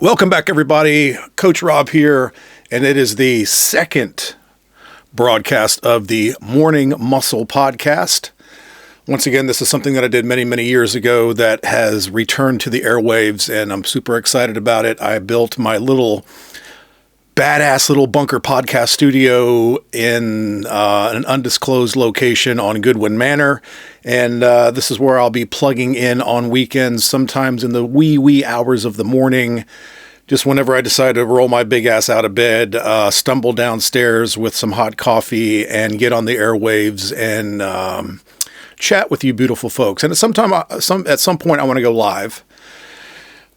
Welcome back, everybody. Coach Rob here, and it is the second broadcast of the Morning Muscle Podcast. Once again, this is something that I did many, many years ago that has returned to the airwaves, and I'm super excited about it. I built my little badass little bunker podcast studio in an undisclosed location on Goodwin Manor. And this is where I'll be plugging in on weekends, sometimes in the wee hours of the morning, just whenever I decide to roll my big ass out of bed, stumble downstairs with some hot coffee and get on the airwaves and chat with you beautiful folks. And at some point I want to go live.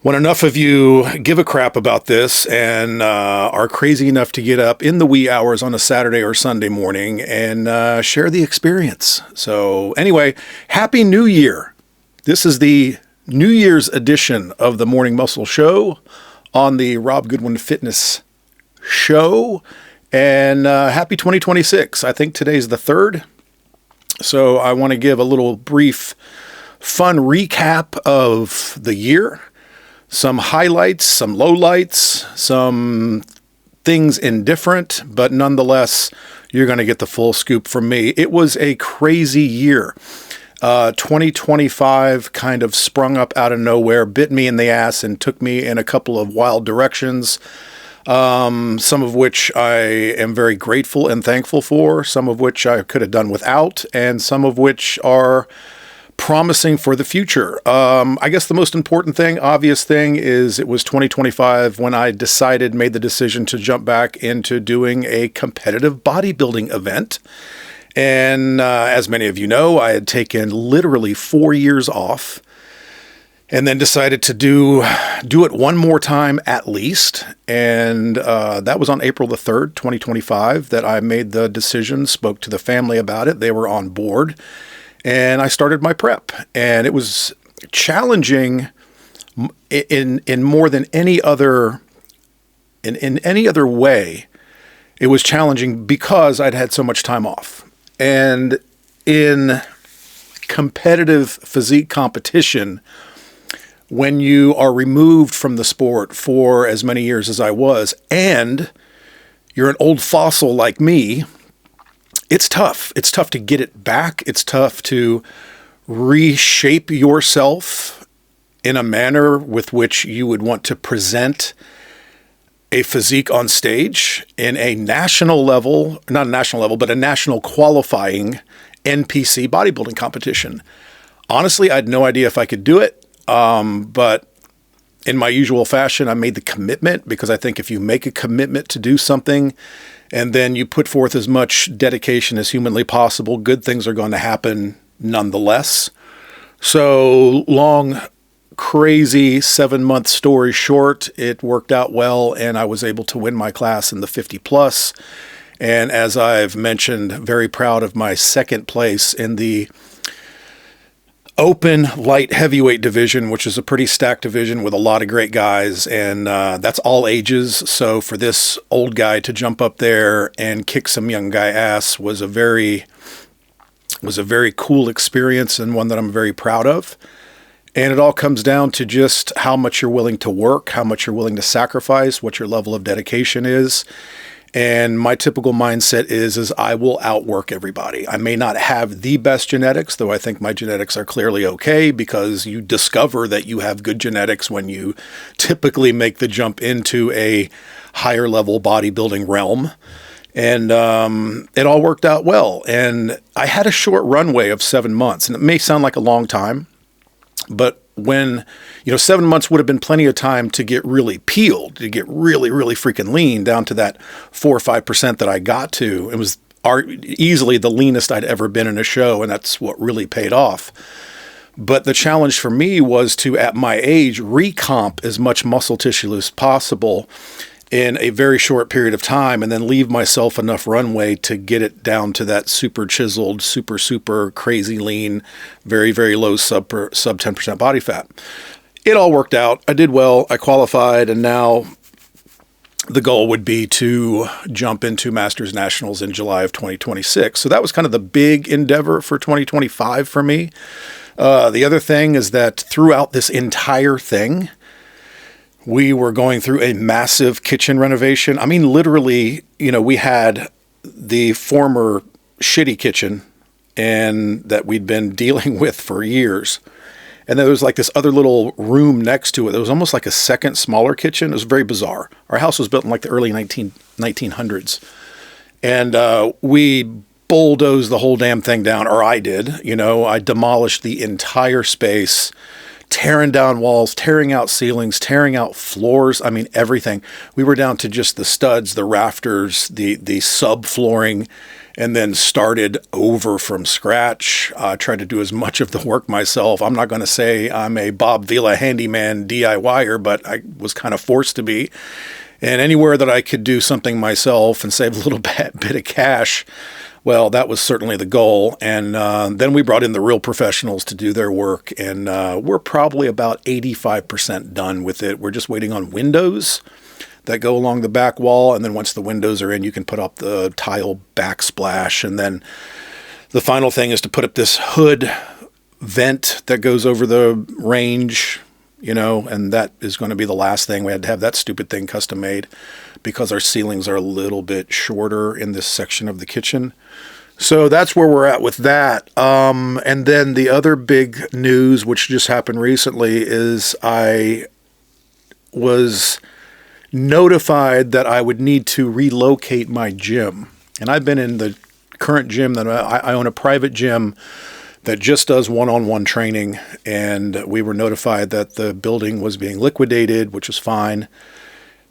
When enough of you give a crap about this and are crazy enough to get up in the wee hours on a Saturday or Sunday morning and share the experience. So anyway, Happy New Year. This is the New Year's edition of the Morning Muscle Show on the Rob Goodwin Fitness Show. And happy 2026. I think today's the 3rd. So I want to give a little brief, fun recap of the year. Some highlights, some lowlights, some things indifferent, but nonetheless, you're going to get the full scoop from me. It was a crazy year. 2025 kind of sprung up out of nowhere, bit me in the ass, and took me in a couple of wild directions, some of which I am very grateful and thankful for, some of which I could have done without, and some of which are promising for the future. I guess the most important thing, obvious thing, is it was 2025 when I made the decision to jump back into doing a competitive bodybuilding event. And as many of you know, I had taken literally 4 years off and then decided to do it one more time at least. And that was on April the 3rd, 2025, that I made the decision, spoke to the family about it. They were on board. And I started my prep, and it was challenging in more than any other, in any other way. It was challenging because I'd had so much time off. And in competitive physique competition, when you are removed from the sport for as many years as I was, and you're an old fossil like me, it's tough. It's tough to get it back. It's tough to reshape yourself in a manner with which you would want to present a physique on stage in a national level, not a national level, but a national qualifying NPC bodybuilding competition. Honestly, I had no idea if I could do it, but in my usual fashion, I made the commitment because I think if you make a commitment to do something, and then you put forth as much dedication as humanly possible, good things are going to happen nonetheless. So long, crazy 7-month story short, it worked out well, and I was able to win my class in the 50 plus. And as I've mentioned, very proud of my second place in the open light heavyweight division, which is a pretty stacked division with a lot of great guys, and that's all ages. So for this old guy to jump up there and kick some young guy ass was a very cool experience, and one that I'm very proud of. And it all comes down to just how much you're willing to work, how much you're willing to sacrifice, what your level of dedication is. And my typical mindset is I will outwork everybody. I may not have the best genetics, though I think my genetics are clearly okay, because you discover that you have good genetics when you typically make the jump into a higher level bodybuilding realm. And it all worked out well. And I had a short runway of 7 months, and it may sound like a long time, but when, 7 months would have been plenty of time to get really peeled, to get really, really freaking lean down to that 4 or 5% that I got to. It was easily the leanest I'd ever been in a show, and that's what really paid off. But the challenge for me was to, at my age, recomp as much muscle tissue as possible in a very short period of time, and then leave myself enough runway to get it down to that super chiseled, super crazy lean, very, very low sub 10% body fat. It all worked out. I did well. I qualified, and now the goal would be to jump into Masters Nationals in July of 2026. So that was kind of the big endeavor for 2025 for me. The other thing is that throughout this entire thing, We were going through a massive kitchen renovation. I mean, literally, we had the former shitty kitchen and that we'd been dealing with for years. And there was like this other little room next to it. It was almost like a second smaller kitchen. It was very bizarre. Our house was built in like the early 1900s. And we bulldozed the whole damn thing down, or I did. I demolished the entire space, tearing down walls, tearing out ceilings, tearing out floors. I mean, everything. We were down to just the studs, the rafters, the subflooring, and then started over from scratch. Tried to do as much of the work myself. I'm not going to say I'm a Bob Vila handyman DIYer, but I was kind of forced to be. And anywhere that I could do something myself and save a little bit of cash, well, that was certainly the goal. And then we brought in the real professionals to do their work. And we're probably about 85% done with it. We're just waiting on windows that go along the back wall. And then once the windows are in, you can put up the tile backsplash. And then the final thing is to put up this hood vent that goes over the range, and that is going to be the last thing. We had to have that stupid thing custom made because our ceilings are a little bit shorter in this section of the kitchen. So that's where we're at with that. And then the other big news, which just happened recently, is I was notified that I would need to relocate my gym. And I've been in the current gym that I own, a private gym that just does one-on-one training. And we were notified that the building was being liquidated, which is fine.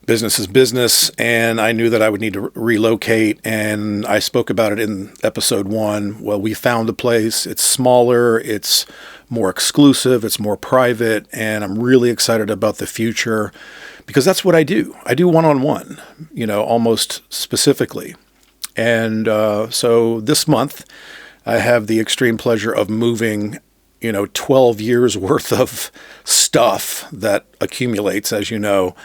Business is business. And I knew that I would need to relocate. And I spoke about it in episode 1. Well, we found a place. It's smaller. It's more exclusive. It's more private. And I'm really excited about the future because that's what I do. I do one-on-one, almost specifically. And so this month, I have the extreme pleasure of moving, 12 years worth of stuff that accumulates, as you know,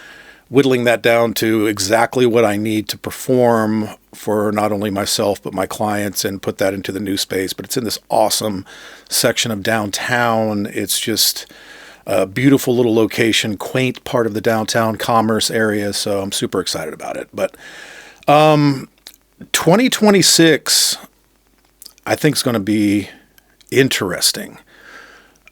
whittling that down to exactly what I need to perform for not only myself, but my clients, and put that into the new space. But it's in this awesome section of downtown. It's just a beautiful little location, quaint part of the downtown commerce area. So I'm super excited about it. But 2026, I think, is going to be interesting.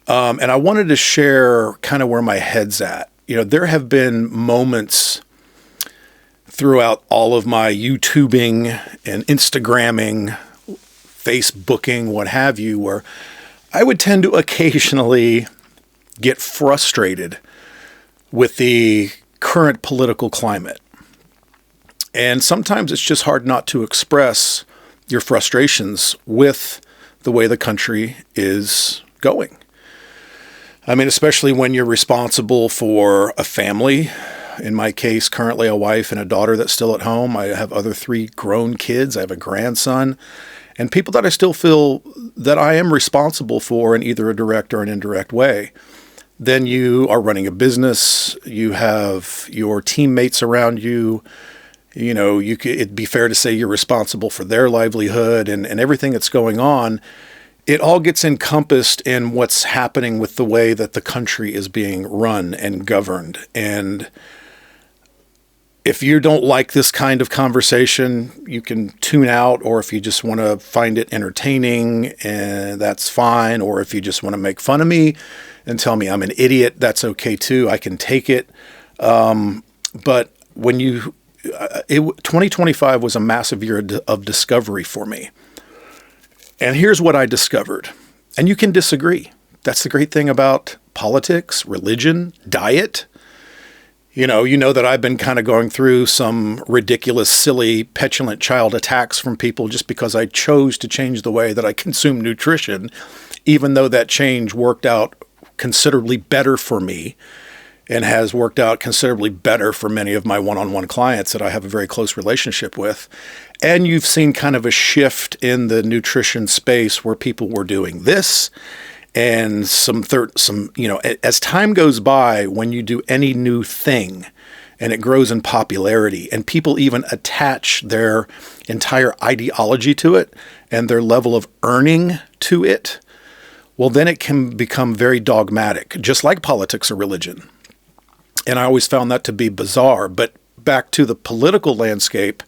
And I wanted to share kind of where my head's at. There have been moments throughout all of my YouTubing and Instagramming, Facebooking, what have you, where I would tend to occasionally get frustrated with the current political climate. And sometimes it's just hard not to express your frustrations with the way the country is going. I mean, especially when you're responsible for a family. In my case, currently a wife and a daughter that's still at home. I have other 3 grown kids. I have a grandson. And people that I still feel that I am responsible for in either a direct or an indirect way. Then you are running a business. You have your teammates around you. It'd be fair to say you're responsible for their livelihood and everything that's going on. It all gets encompassed in what's happening with the way that the country is being run and governed. And if you don't like this kind of conversation, you can tune out, or if you just want to find it entertaining, that's fine. Or if you just want to make fun of me and tell me I'm an idiot, that's okay too. I can take it. But when 2025 was a massive year of discovery for me. And here's what I discovered. And you can disagree. That's the great thing about politics, religion, diet. You know that I've been kind of going through some ridiculous, silly, petulant child attacks from people just because I chose to change the way that I consume nutrition, even though that change worked out considerably better for me and has worked out considerably better for many of my one-on-one clients that I have a very close relationship with. And you've seen kind of a shift in the nutrition space where people were doing this. And as time goes by, when you do any new thing and it grows in popularity and people even attach their entire ideology to it and their level of earning to it, well, then it can become very dogmatic, just like politics or religion. And I always found that to be bizarre. But back to the political landscape,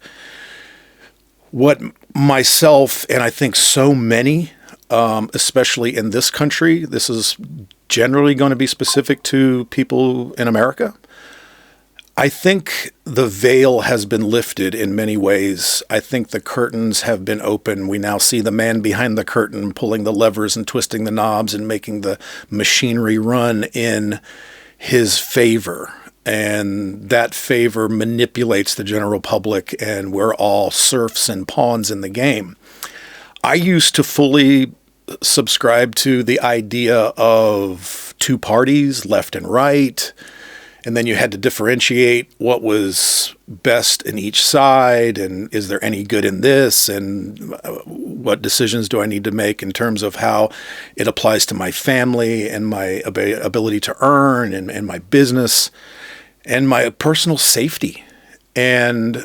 what myself and I think so many, especially in this country, this is generally going to be specific to people in America. I think the veil has been lifted in many ways. I think the curtains have been open. We now see the man behind the curtain pulling the levers and twisting the knobs and making the machinery run in his favor. And that favor manipulates the general public, and we're all serfs and pawns in the game. I used to fully subscribe to the idea of two parties, left and right, and then you had to differentiate what was best in each side, and is there any good in this, and what decisions do I need to make in terms of how it applies to my family and my ability to earn and my business and my personal safety. And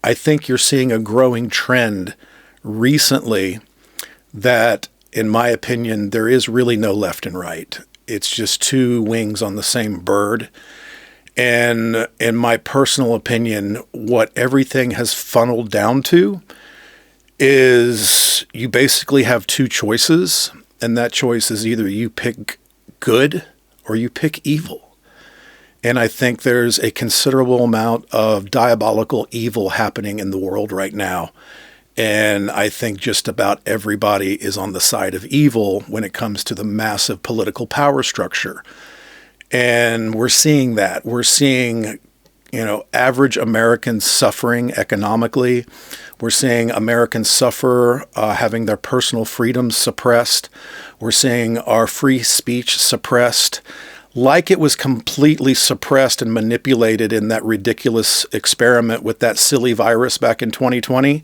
I think you're seeing a growing trend recently that, in my opinion, there is really no left and right. It's just two wings on the same bird. And in my personal opinion, what everything has funneled down to is you basically have two choices, and that choice is either you pick good or you pick evil. And I think there's a considerable amount of diabolical evil happening in the world right now. And I think just about everybody is on the side of evil when it comes to the massive political power structure. And we're seeing that. We're seeing, average Americans suffering economically. We're seeing Americans suffer having their personal freedoms suppressed. We're seeing our free speech suppressed, like it was completely suppressed and manipulated in that ridiculous experiment with that silly virus back in 2020.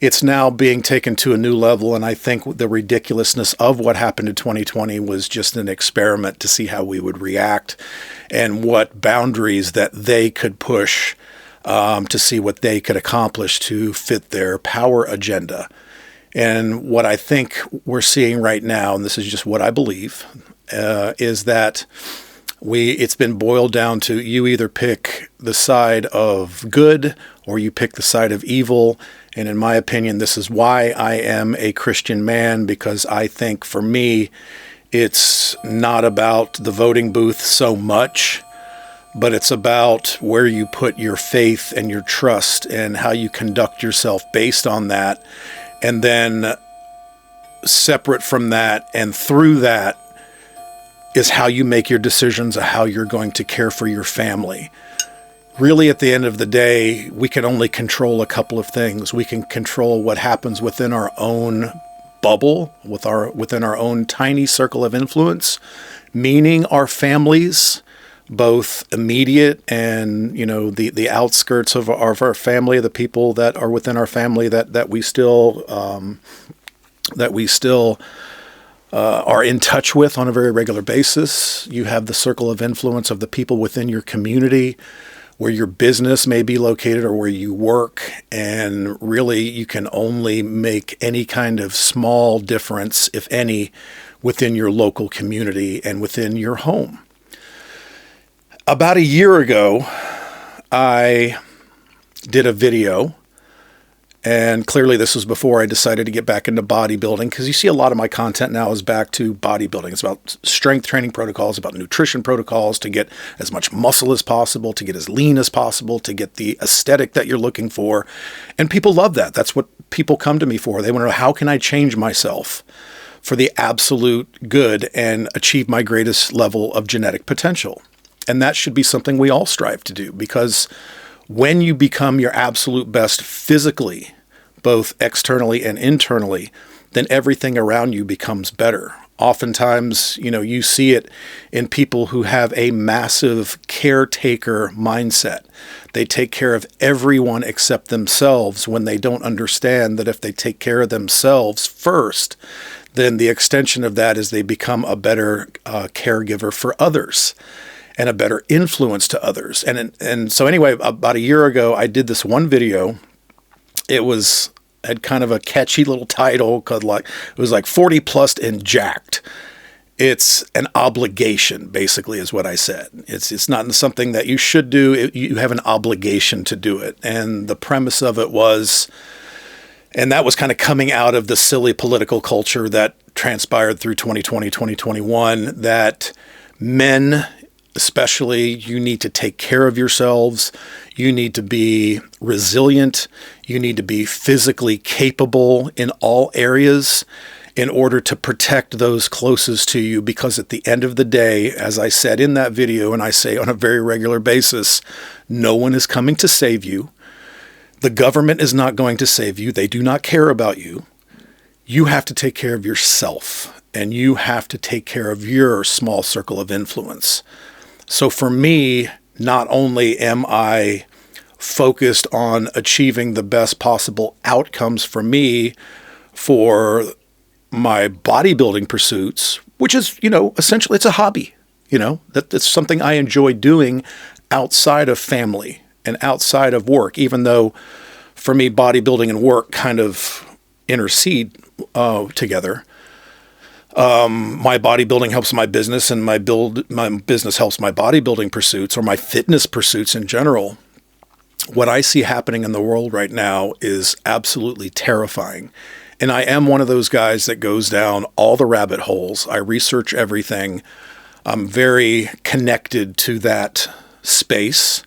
It's now being taken to a new level, and I think the ridiculousness of what happened in 2020 was just an experiment to see how we would react and what boundaries that they could push to see what they could accomplish to fit their power agenda. And what I think we're seeing right now, and this is just what I believe, is that it's been boiled down to you either pick the side of good or you pick the side of evil. And in my opinion, this is why I am a Christian man, because I think for me, it's not about the voting booth so much, but it's about where you put your faith and your trust and how you conduct yourself based on that. And then separate from that and through that is how you make your decisions of how you're going to care for your family. Really, at the end of the day, we can only control a couple of things. We can control what happens within our own bubble, within our own tiny circle of influence, meaning our families, both immediate and the outskirts of our family, the people that are within our family that we still are in touch with on a very regular basis. You have the circle of influence of the people within your community, where your business may be located or where you work. And really, you can only make any kind of small difference, if any, within your local community and within your home. About a year ago, I did a video. And clearly this was before I decided to get back into bodybuilding, because you see a lot of my content now is back to bodybuilding. It's about strength training protocols, about nutrition protocols to get as much muscle as possible, to get as lean as possible, to get the aesthetic that you're looking for. And people love that. That's what people come to me for. They want to know, how can I change myself for the absolute good and achieve my greatest level of genetic potential? And that should be something we all strive to do, because when you become your absolute best physically, both externally and internally, then everything around you becomes better. Oftentimes, you see it in people who have a massive caretaker mindset. They take care of everyone except themselves, when they don't understand that if they take care of themselves first, then the extension of that is they become a better caregiver for others and a better influence to others. And so anyway, about a year ago, I did this one video. It had kind of a catchy little title called it was like 40 plus and jacked. It's an obligation, basically, is what I said. It's not something that you should do. You have an obligation to do it. And the premise of it was, and that was kind of coming out of the silly political culture that transpired through 2020, 2021, that men, especially, you need to take care of yourselves. You need to be resilient. You need to be physically capable in all areas in order to protect those closest to you, because at the end of the day, as I said in that video, and I say on a very regular basis, no one is coming to save you. The government is not going to save you. They do not care about you. You have to take care of yourself, and you have to take care of your small circle of influence. So for me, not only am I focused on achieving the best possible outcomes for me for my bodybuilding pursuits, which is, essentially it's a hobby, that's something I enjoy doing outside of family and outside of work, even though for me, bodybuilding and work kind of intercede together. My bodybuilding helps my business, and my business helps my bodybuilding pursuits, or my fitness pursuits in general. What I see happening in the world right now is absolutely terrifying. And I am one of those guys that goes down all the rabbit holes. I research everything. I'm very connected to that space,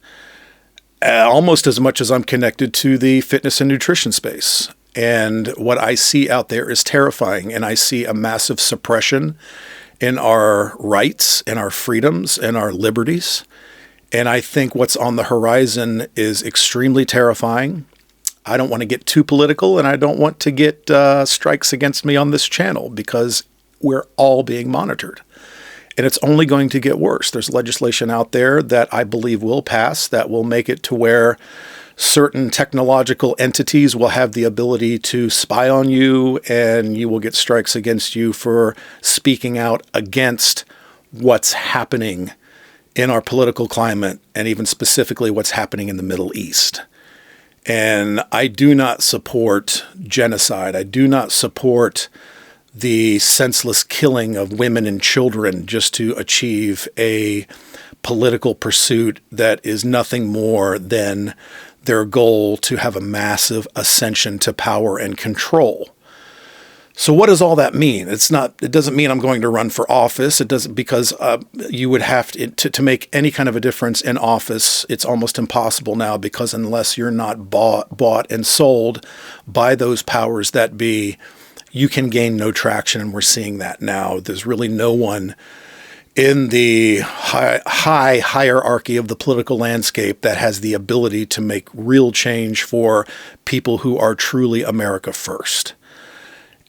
almost as much as I'm connected to the fitness and nutrition space. And what I see out there is terrifying. And I see a massive suppression in our rights and our freedoms and our liberties. And I think what's on the horizon is extremely terrifying. I don't want to get too political, and I don't want to get strikes against me on this channel, because we're all being monitored. And it's only going to get worse. There's legislation out there that I believe will pass that will make it to where certain technological entities will have the ability to spy on you, and you will get strikes against you for speaking out against what's happening in our political climate, and even specifically what's happening in the Middle East. And I do not support genocide. I do not support the senseless killing of women and children just to achieve a political pursuit that is nothing more than their goal to have a massive ascension to power and control. So what does all that mean? It doesn't mean I'm going to run for office. It doesn't, because you would have to make any kind of a difference in office. It's almost impossible now, because unless you're not bought and sold by those powers that be, you can gain no traction. And we're seeing that now. There's really no one in the high hierarchy of the political landscape that has the ability to make real change for people who are truly America first,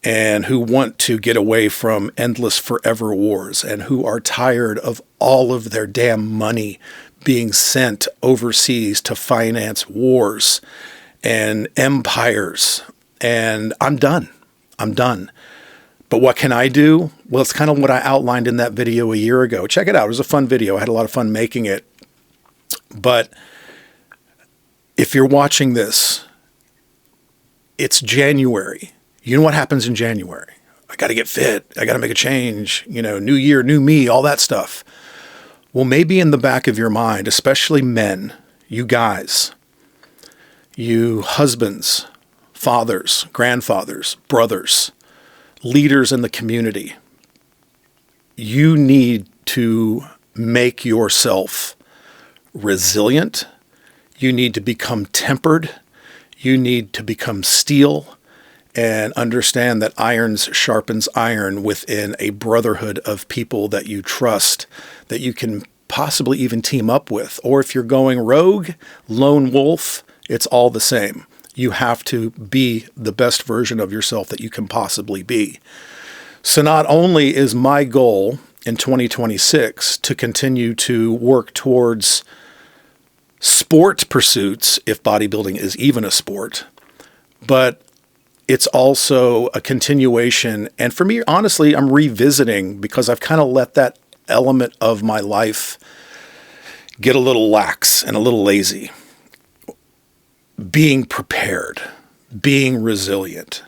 and who want to get away from endless forever wars, and who are tired of all of their damn money being sent overseas to finance wars and empires. And I'm done. But what can I do? Well, it's kind of what I outlined in that video a year ago. Check it out. It was a fun video. I had a lot of fun making it. But if you're watching this, it's January. You know what happens in January? I got to get fit. I got to make a change. New year, new me, all that stuff. Well, maybe in the back of your mind, especially men, you guys, you husbands, fathers, grandfathers, brothers, leaders in the community, you need to make yourself resilient. You need to become tempered. You need to become steel, and understand that iron sharpens iron within a brotherhood of people that you trust, that you can possibly even team up with. Or if you're going rogue, lone wolf, it's all the same. You have to be the best version of yourself that you can possibly be. So not only is my goal in 2026 to continue to work towards sport pursuits, if bodybuilding is even a sport, but it's also a continuation. And for me, honestly, I'm revisiting, because I've kind of let that element of my life get a little lax and a little lazy. Being prepared, being resilient.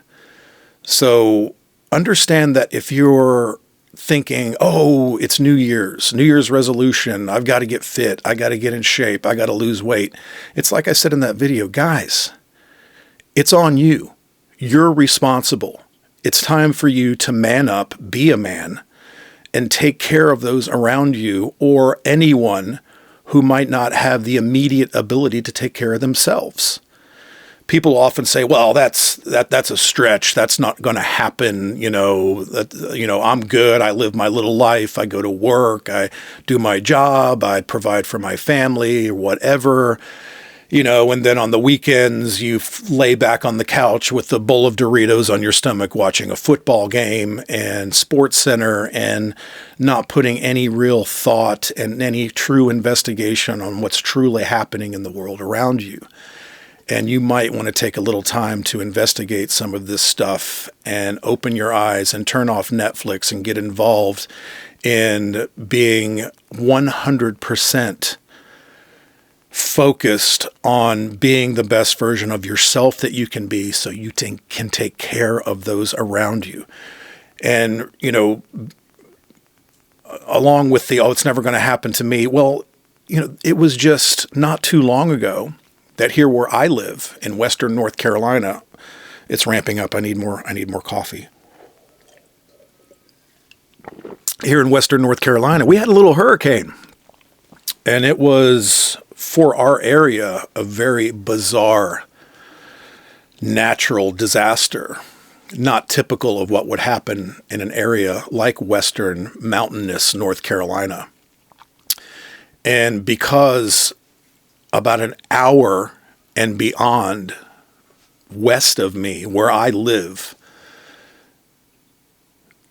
So understand that if you're thinking, oh, it's New Year's resolution. I've got to get fit. I got to get in shape. I got to lose weight. It's like I said in that video, guys, it's on you. You're responsible. It's time for you to man up, be a man, and take care of those around you or anyone who might not have the immediate ability to take care of themselves. People often say, well, that's a stretch. That's not going to happen. I'm good. I live my little life. I go to work. I do my job. I provide for my family or whatever, and then on the weekends you lay back on the couch with a bowl of Doritos on your stomach, watching a football game and Sports Center and not putting any real thought and any true investigation on what's truly happening in the world around you. And you might want to take a little time to investigate some of this stuff and open your eyes and turn off Netflix and get involved in being 100% focused on being the best version of yourself that you can be, so you can take care of those around you. And, along with it's never going to happen to me. Well, it was just not too long ago that here where I live in Western North Carolina, it's ramping up. I need more coffee. Here in Western North Carolina, we had a little hurricane, and it was, for our area, a very bizarre natural disaster, not typical of what would happen in an area like Western mountainous North Carolina. And because about an hour and beyond west of me, where I live,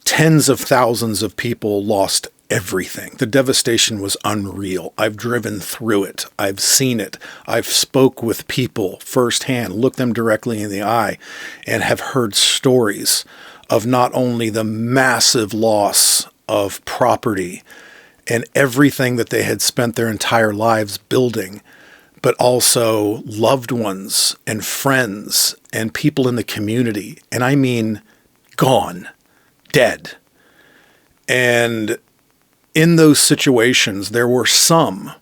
tens of thousands of people lost everything. The devastation was unreal. I've driven through it. I've seen it. I've spoke with people firsthand, looked them directly in the eye, and have heard stories of not only the massive loss of property and everything that they had spent their entire lives building, but also loved ones and friends and people in the community. And I mean, gone, dead. And in those situations, there were some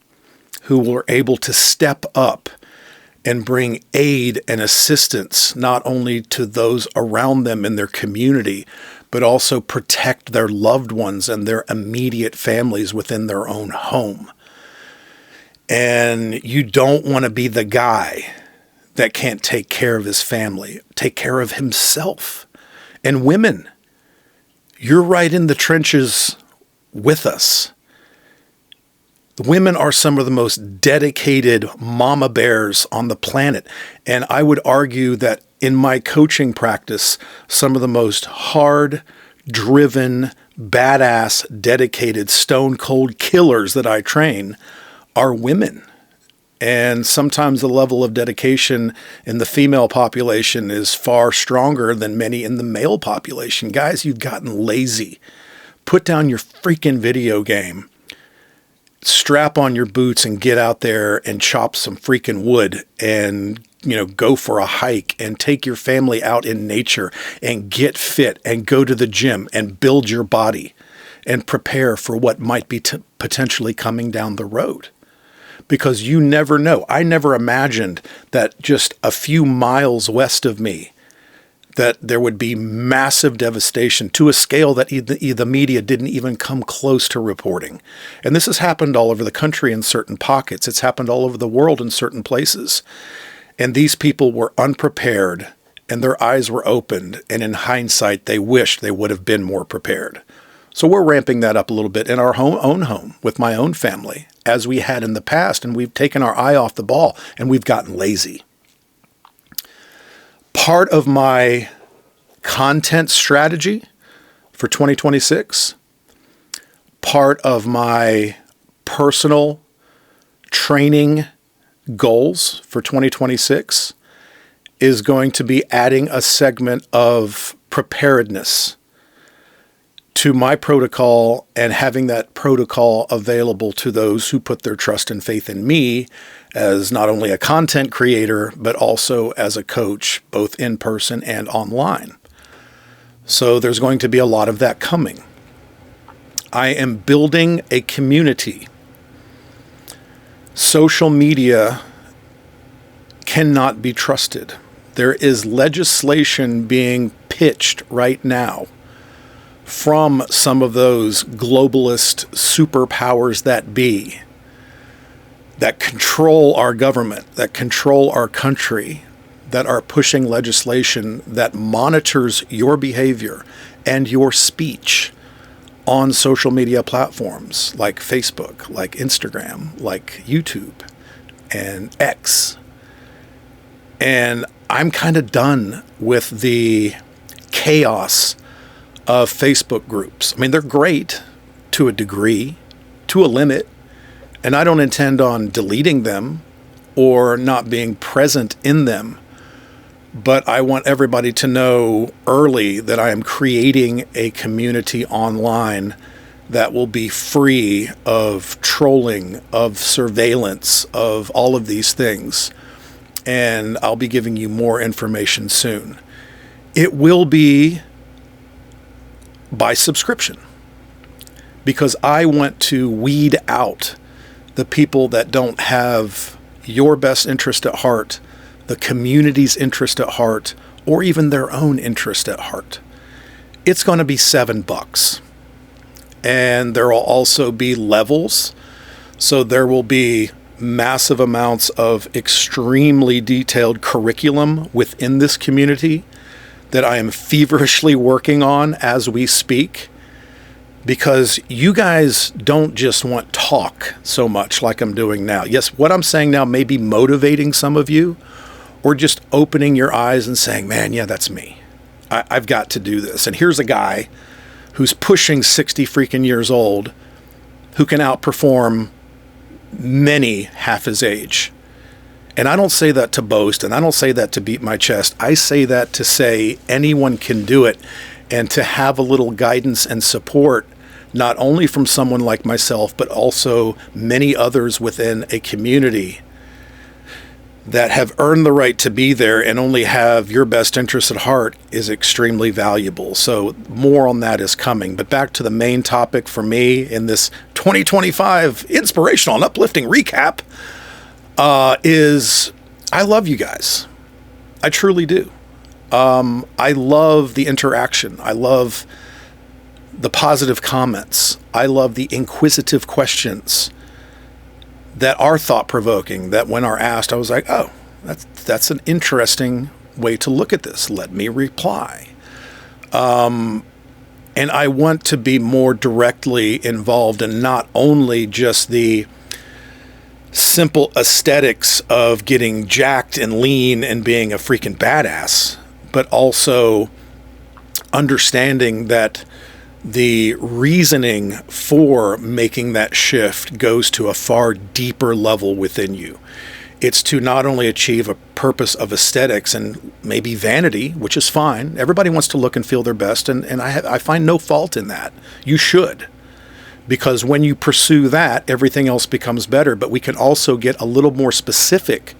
who were able to step up and bring aid and assistance, not only to those around them in their community, but also protect their loved ones and their immediate families within their own home. And you don't want to be the guy that can't take care of his family, take care of himself. And women, you're right in the trenches with us. The women are some of the most dedicated mama bears on the planet. And I would argue that in my coaching practice, some of the most hard-driven, badass, dedicated, stone-cold killers that I train are women. And sometimes the level of dedication in the female population is far stronger than many in the male population. Guys, you've gotten lazy. Put down your freaking video game. Strap on your boots and get out there and chop some freaking wood and, go for a hike and take your family out in nature and get fit and go to the gym and build your body and prepare for what might be potentially coming down the road. Because you never know. I never imagined that just a few miles west of me, that there would be massive devastation to a scale that the media didn't even come close to reporting. And this has happened all over the country in certain pockets. It's happened all over the world in certain places. And these people were unprepared and their eyes were opened. And in hindsight, they wished they would have been more prepared. So we're ramping that up a little bit in our own home with my own family, as we had in the past. And we've taken our eye off the ball and we've gotten lazy. Part of my content strategy for 2026, part of my personal training goals for 2026 is going to be adding a segment of preparedness to my protocol and having that protocol available to those who put their trust and faith in me as not only a content creator, but also as a coach, both in person and online. So there's going to be a lot of that coming. I am building a community. Social media cannot be trusted. There is legislation being pitched right now from some of those globalist superpowers that be, that control our government, that control our country, that are pushing legislation that monitors your behavior and your speech on social media platforms like Facebook, like Instagram, like YouTube, and X. And I'm kind of done with the chaos of Facebook groups. I mean, they're great to a degree, to a limit, and I don't intend on deleting them or not being present in them. But I want everybody to know early that I am creating a community online that will be free of trolling, of surveillance, of all of these things. And I'll be giving you more information soon. It will be by subscription, because I want to weed out the people that don't have your best interest at heart, the community's interest at heart, or even their own interest at heart. It's going to be $7. And there will also be levels. So there will be massive amounts of extremely detailed curriculum within this community that I am feverishly working on as we speak, because you guys don't just want talk so much like I'm doing now. Yes, what I'm saying now may be motivating some of you, or just opening your eyes and saying, man, yeah, that's me. I've got to do this. And here's a guy who's pushing 60 freaking years old who can outperform many half his age. And I don't say that to boast, and I don't say that to beat my chest. I say that to say anyone can do it, and to have a little guidance and support, not only from someone like myself, but also many others within a community that have earned the right to be there and only have your best interest at heart, is extremely valuable. So more on that is coming. But back to the main topic for me in this 2025 inspirational and uplifting recap is I love you guys. I truly do. I love the interaction. I love the positive comments. I love the inquisitive questions that are thought-provoking, that when are asked, I was like, oh, that's an interesting way to look at this. Let me reply. And I want to be more directly involved in not only just the simple aesthetics of getting jacked and lean and being a freaking badass, but also understanding that the reasoning for making that shift goes to a far deeper level within you. It's to not only achieve a purpose of aesthetics and maybe vanity, which is fine. Everybody wants to look and feel their best, and I find no fault in that. You should, because when you pursue that, everything else becomes better. But we can also get a little more specific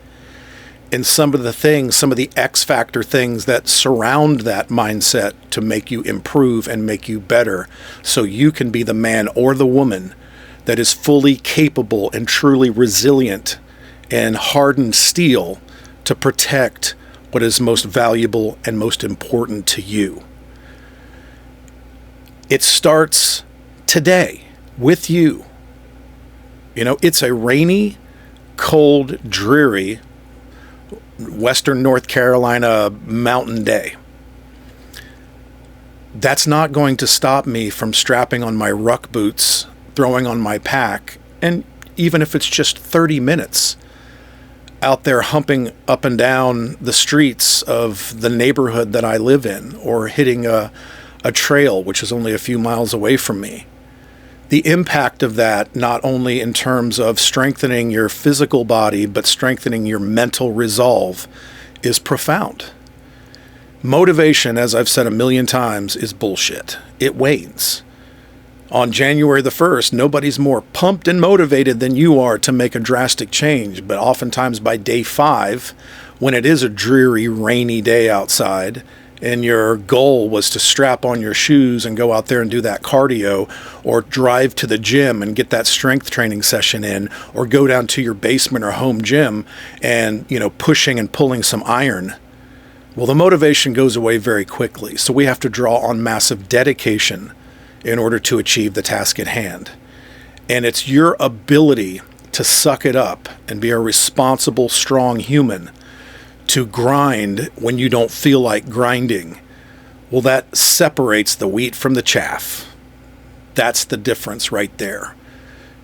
in some of the things, some of the X factor things that surround that mindset to make you improve and make you better, so you can be the man or the woman that is fully capable and truly resilient and hardened steel to protect what is most valuable and most important to you. It starts today with you. You know, it's a rainy, cold, dreary Western North Carolina mountain day. That's not going to stop me from strapping on my ruck boots, throwing on my pack, and even if it's just 30 minutes out there humping up and down the streets of the neighborhood that I live in, or hitting a trail which is only a few miles away from me. The impact of that, not only in terms of strengthening your physical body, but strengthening your mental resolve, is profound. Motivation, as I've said a million times, is bullshit. It wanes. On January the 1st, nobody's more pumped and motivated than you are to make a drastic change. But oftentimes by day 5, when it is a dreary, rainy day outside, and your goal was to strap on your shoes and go out there and do that cardio, or drive to the gym and get that strength training session in, or go down to your basement or home gym and, pushing and pulling some iron, well, the motivation goes away very quickly. So we have to draw on massive dedication in order to achieve the task at hand. And it's your ability to suck it up and be a responsible, strong human, to grind when you don't feel like grinding. Well, that separates the wheat from the chaff. That's the difference right there.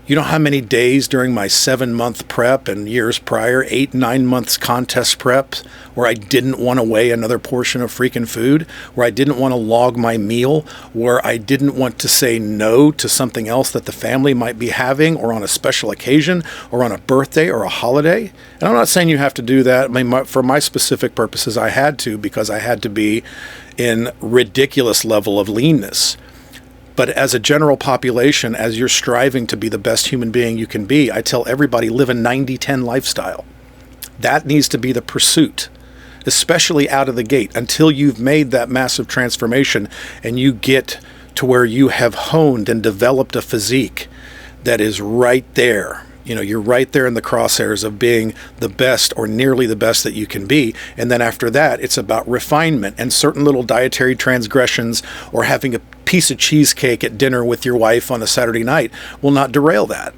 You know how many days during my 7-month prep and years prior, 8-9 months contest prep, where I didn't want to weigh another portion of freaking food, where I didn't want to log my meal, where I didn't want to say no to something else that the family might be having, or on a special occasion, or on a birthday or a holiday. And I'm not saying you have to do that. I mean, for my specific purposes, I had to, because I had to be in ridiculous level of leanness. But as a general population, as you're striving to be the best human being you can be, I tell everybody, live a 90-10 lifestyle. That needs to be the pursuit, especially out of the gate, until you've made that massive transformation and you get to where you have honed and developed a physique that is right there. You're right there in the crosshairs of being the best or nearly the best that you can be. And then after that, it's about refinement, and certain little dietary transgressions or having a piece of cheesecake at dinner with your wife on a Saturday night will not derail that.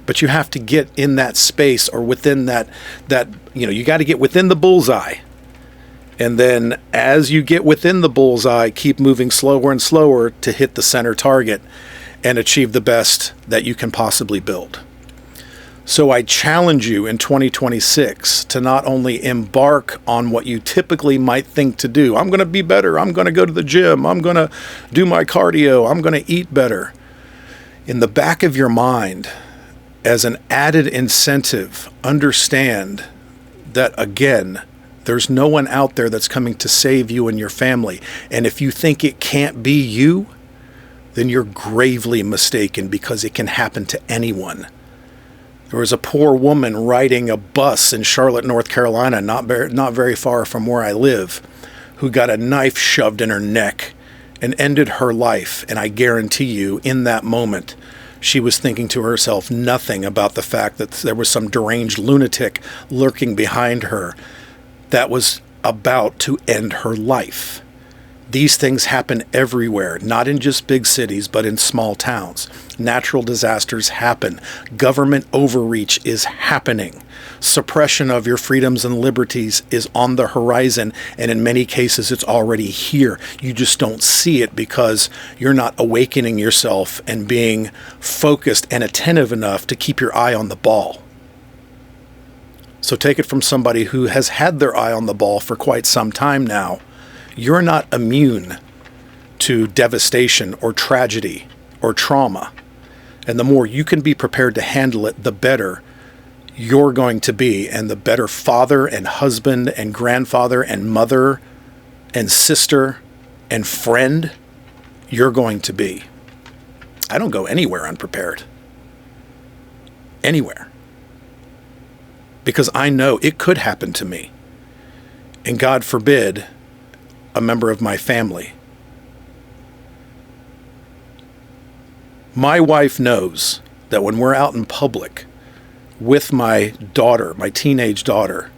But you have to get in that space, or within that you got to get within the bullseye. And then as you get within the bullseye, keep moving slower and slower to hit the center target and achieve the best that you can possibly build. So I challenge you in 2026 to not only embark on what you typically might think to do. I'm going to be better. I'm going to go to the gym. I'm going to do my cardio. I'm going to eat better. In the back of your mind, as an added incentive, understand that, again, there's no one out there that's coming to save you and your family. And if you think it can't be you, then you're gravely mistaken, because it can happen to anyone. There was a poor woman riding a bus in Charlotte, North Carolina, not very far from where I live, who got a knife shoved in her neck and ended her life. And I guarantee you, in that moment, she was thinking to herself nothing about the fact that there was some deranged lunatic lurking behind her that was about to end her life. These things happen everywhere, not in just big cities, but in small towns. Natural disasters happen. Government overreach is happening. Suppression of your freedoms and liberties is on the horizon, and in many cases it's already here. You just don't see it because you're not awakening yourself and being focused and attentive enough to keep your eye on the ball. So take it from somebody who has had their eye on the ball for quite some time now. You're not immune to devastation or tragedy or trauma. And the more you can be prepared to handle it, the better you're going to be, and the better father and husband and grandfather and mother and sister and friend you're going to be. I don't go anywhere unprepared. Anywhere. Because I know it could happen to me. And God forbid, a member of my family. My wife knows that when we're out in public with my daughter, my teenage daughter,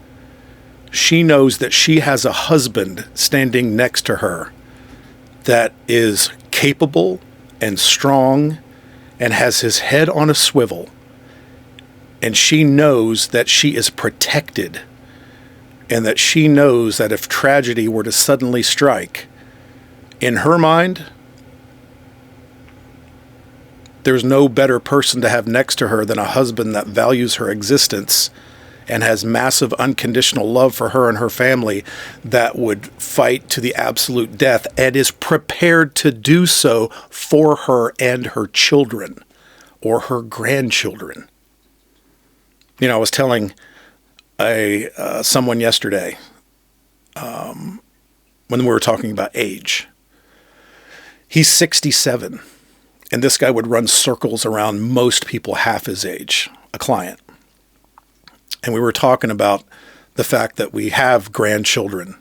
she knows that she has a husband standing next to her that is capable and strong and has his head on a swivel. And she knows that she is protected. And that she knows that if tragedy were to suddenly strike, in her mind, there's no better person to have next to her than a husband that values her existence and has massive unconditional love for her and her family, that would fight to the absolute death and is prepared to do so for her and her children or her grandchildren. You know, I was telling someone yesterday, when we were talking about age. He's 67, and this guy would run circles around most people half his age, a client. And we were talking about the fact that we have grandchildren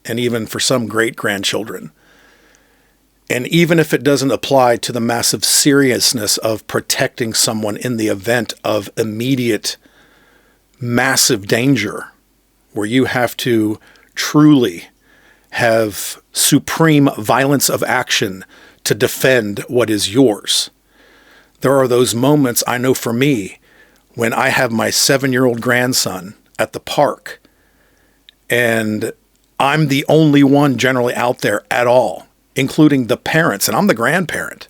and even for some great-grandchildren. And even if it doesn't apply to the massive seriousness of protecting someone in the event of immediate, massive danger, where you have to truly have supreme violence of action to defend what is yours. There are those moments, I know for me, when I have my 7-year-old grandson at the park, and I'm the only one generally out there at all, including the parents, and I'm the grandparent.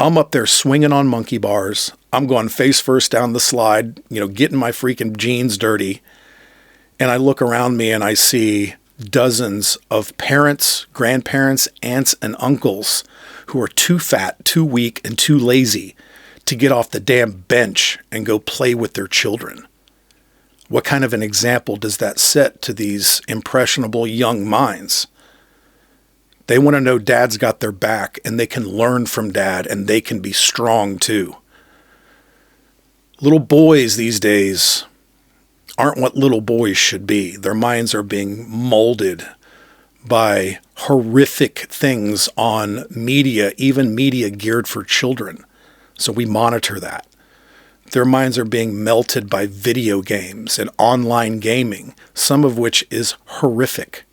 I'm up there swinging on monkey bars. I'm going face first down the slide, getting my freaking jeans dirty. And I look around me and I see dozens of parents, grandparents, aunts, and uncles who are too fat, too weak, and too lazy to get off the damn bench and go play with their children. What kind of an example does that set to these impressionable young minds? They want to know dad's got their back and they can learn from dad and they can be strong too. Little boys these days aren't what little boys should be. Their minds are being molded by horrific things on media, even media geared for children. So we monitor that. Their minds are being melted by video games and online gaming, some of which is horrific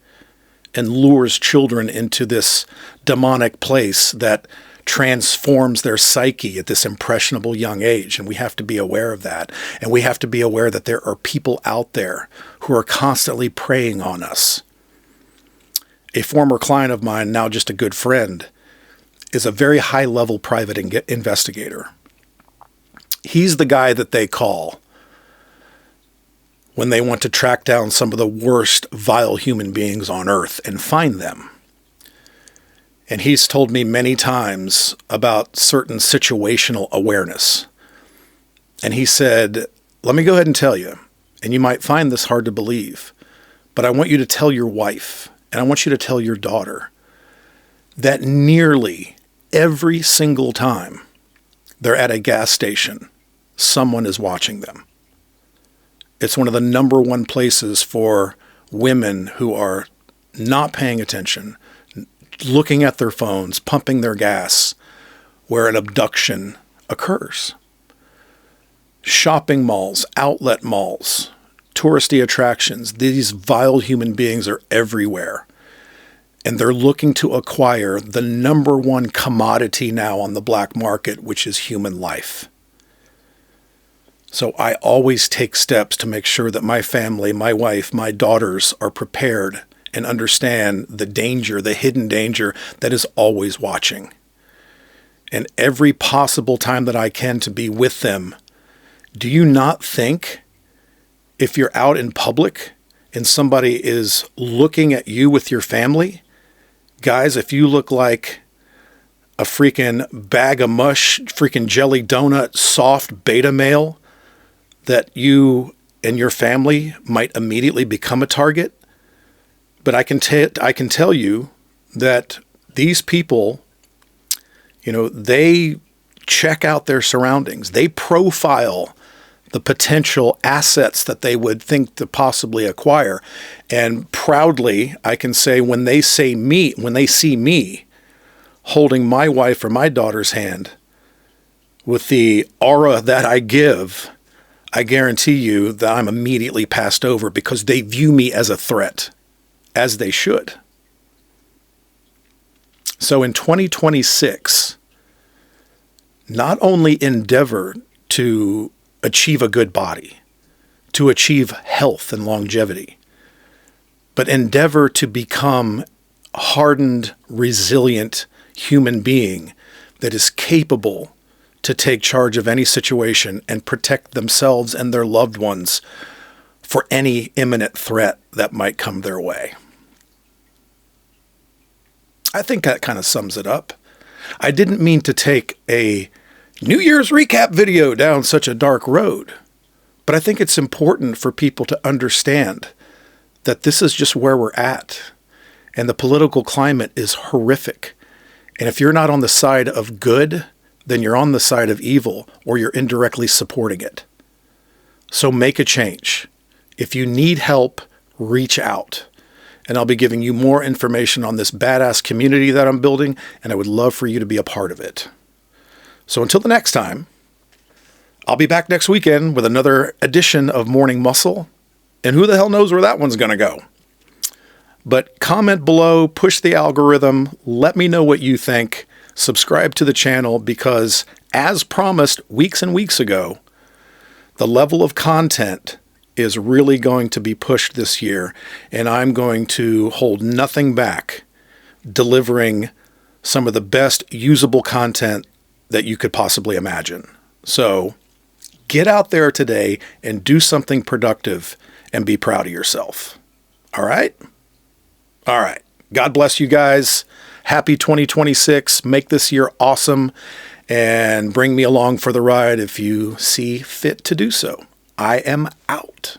and lures children into this demonic place that transforms their psyche at this impressionable young age. And we have to be aware of that. And we have to be aware that there are people out there who are constantly preying on us. A former client of mine, now just a good friend, is a very high-level private investigator. He's the guy that they call when they want to track down some of the worst, vile human beings on earth and find them. And he's told me many times about certain situational awareness. And he said, let me go ahead and tell you, and you might find this hard to believe, but I want you to tell your wife, and I want you to tell your daughter, that nearly every single time they're at a gas station, someone is watching them. It's one of the number one places for women who are not paying attention, looking at their phones, pumping their gas, where an abduction occurs. Shopping malls, outlet malls, touristy attractions, these vile human beings are everywhere. And they're looking to acquire the number one commodity now on the black market, which is human life. So I always take steps to make sure that my family, my wife, my daughters are prepared and understand the danger, the hidden danger that is always watching. And every possible time that I can to be with them, do you not think if you're out in public and somebody is looking at you with your family, guys, if you look like a freaking bag of mush, freaking jelly donut, soft beta male, that you and your family might immediately become a target? But I can tell you that these people, they check out their surroundings. They profile the potential assets that they would think to possibly acquire. And proudly, I can say when they see me holding my wife or my daughter's hand with the aura that I give, I guarantee you that I'm immediately passed over because they view me as a threat, as they should. So in 2026, not only endeavor to achieve a good body, to achieve health and longevity, but endeavor to become a hardened, resilient human being that is capable to take charge of any situation and protect themselves and their loved ones for any imminent threat that might come their way. I think that kind of sums it up. I didn't mean to take a New Year's recap video down such a dark road, but I think it's important for people to understand that this is just where we're at, and the political climate is horrific. And if you're not on the side of good, then you're on the side of evil, or you're indirectly supporting it. So make a change. If you need help, reach out. and I'll be giving you more information on this badass community that I'm building, and I would love for you to be a part of it. So until the next time, I'll be back next weekend with another edition of Morning Muscle, and who the hell knows where that one's going to go. But comment below, push the algorithm, let me know what you think, subscribe to the channel, because as promised weeks and weeks ago, the level of content is really going to be pushed this year, and I'm going to hold nothing back delivering some of the best usable content that you could possibly imagine. So get out there today and do something productive and be proud of yourself. All right? All right. God bless you guys. Happy 2026. Make this year awesome, and bring me along for the ride if you see fit to do so. I am out.